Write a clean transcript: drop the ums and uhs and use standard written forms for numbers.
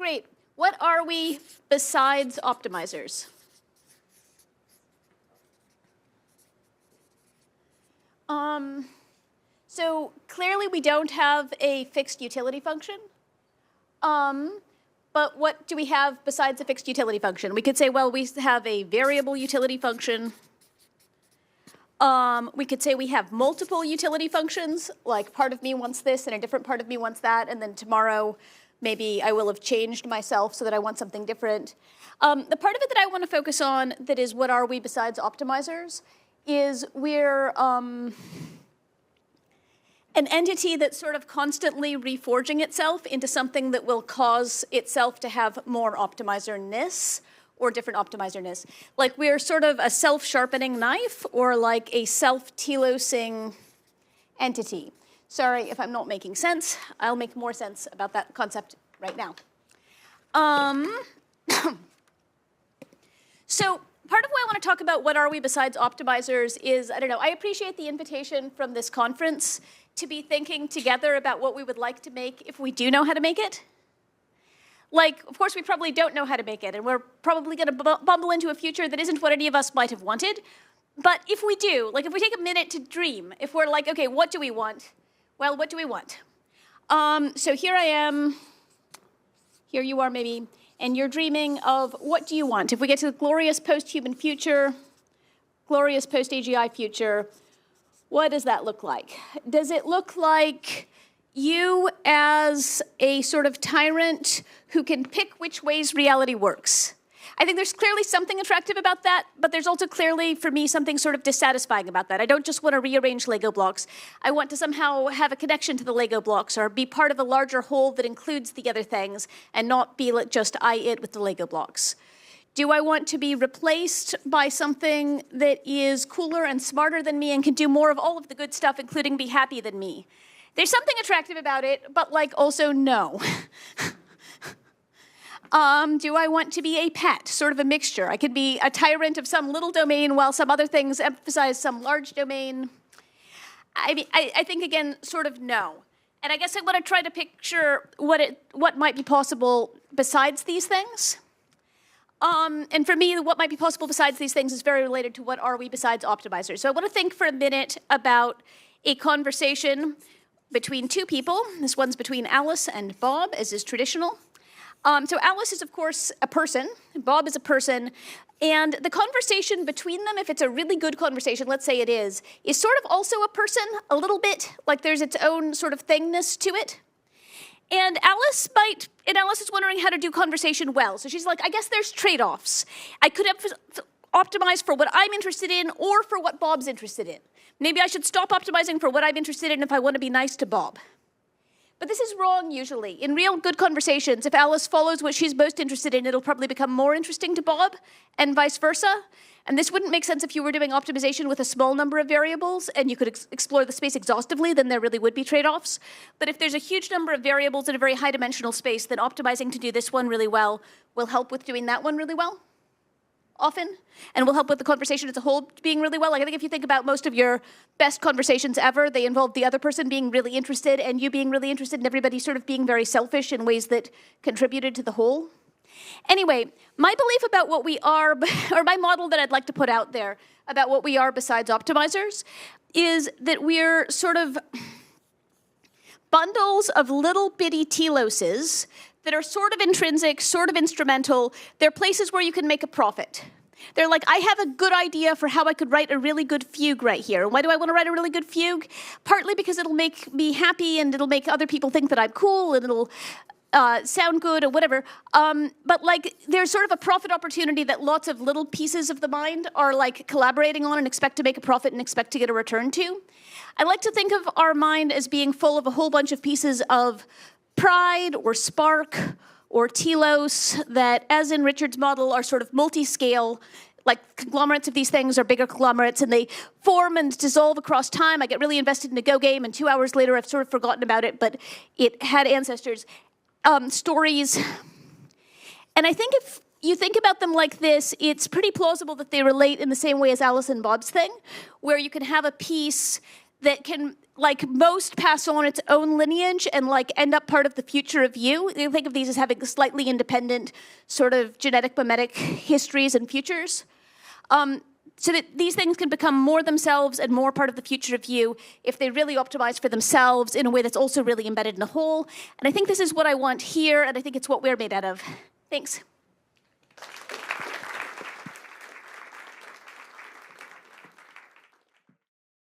Great. What are we besides optimizers? So clearly we don't have a fixed utility function. But what do we have besides a fixed utility function? We could say, well, we have a variable utility function. We could say we have multiple utility functions, like part of me wants this and a different part of me wants that, and then tomorrow maybe I will have changed myself so that I want something different. The part of it that I want to focus on that is what are we besides optimizers is we're an entity that's sort of constantly reforging itself into something that will cause itself to have more optimizer-ness or different optimizer-ness. Like we're sort of a self-sharpening knife or like a self-telosing entity. Sorry if I'm not making sense. I'll make more sense about that concept right now. So part of why I want to talk about what are we besides optimizers is, I don't know, I appreciate the invitation from this conference to be thinking together about what we would like to make if we do know how to make it. Like, of course, we probably don't know how to make it, and we're probably going to bumble into a future that isn't what any of us might have wanted. But if we do, like if we take a minute to dream, if we're like, okay, what do we want? Well, what do we want? So here I am, here you are maybe, and you're dreaming of what do you want? If we get to the glorious post-human future, glorious post-AGI future, what does that look like? Does it look like you as a sort of tyrant who can pick which ways reality works? I think there's clearly something attractive about that, but there's also clearly, for me, something sort of dissatisfying about that. I don't just want to rearrange Lego blocks. I want to somehow have a connection to the Lego blocks or be part of a larger whole that includes the other things and not be just it with the Lego blocks. Do I want to be replaced by something that is cooler and smarter than me and can do more of all of the good stuff, including be happy than me? There's something attractive about it, but like also no. Do I want to be a pet, sort of a mixture? I could be a tyrant of some little domain while some other things emphasize some large domain. I mean, I think, again, sort of no. And I guess I want to try to picture what might be possible besides these things. And for me, what might be possible besides these things is very related to what are we besides optimizers. So I want to think for a minute about a conversation between two people. This one's between Alice and Bob, as is traditional. So Alice is, of course, a person. Bob is a person. And the conversation between them, if it's a really good conversation, let's say it is sort of also a person, a little bit. Like there's its own sort of thingness to it. And Alice is wondering how to do conversation well. So she's like, I guess there's trade-offs. I could have optimized for what I'm interested in or for what Bob's interested in. Maybe I should stop optimizing for what I'm interested in if I want to be nice to Bob. But this is wrong usually. In real good conversations, if Alice follows what she's most interested in, it'll probably become more interesting to Bob and vice versa. And this wouldn't make sense if you were doing optimization with a small number of variables and you could explore the space exhaustively, then there really would be trade-offs. But if there's a huge number of variables in a very high-dimensional space, then optimizing to do this one really well will help with doing that one really well, often, and will help with the conversation as a whole being really well. Like I think if you think about most of your best conversations ever, they involve the other person being really interested and you being really interested and everybody sort of being very selfish in ways that contributed to the whole. Anyway, my belief about what we are, or my model that I'd like to put out there about what we are besides optimizers, is that we're sort of bundles of little bitty teloses that are sort of intrinsic, sort of instrumental. They're places where you can make a profit. They're like, I have a good idea for how I could write a really good fugue right here. Why do I want to write a really good fugue? Partly because it'll make me happy and it'll make other people think that I'm cool and it'll sound good or whatever. But like, there's sort of a profit opportunity that lots of little pieces of the mind are like collaborating on and expect to make a profit and expect to get a return to. I like to think of our mind as being full of a whole bunch of pieces of pride or spark or telos that, as in Richard's model, are sort of multi-scale, like conglomerates of these things are bigger conglomerates, and they form and dissolve across time. I get really invested in a Go game, and 2 hours later I've sort of forgotten about it, but it had ancestors. Stories. And I think if you think about them like this, it's pretty plausible that they relate in the same way as Alice and Bob's thing, where you can have a piece that can like most pass on its own lineage and like end up part of the future of you. You think of these as having slightly independent sort of genetic mimetic histories and futures. So that these things can become more themselves and more part of the future of you if they really optimize for themselves in a way that's also really embedded in the whole. And I think this is what I want here, and I think it's what we're made out of. Thanks.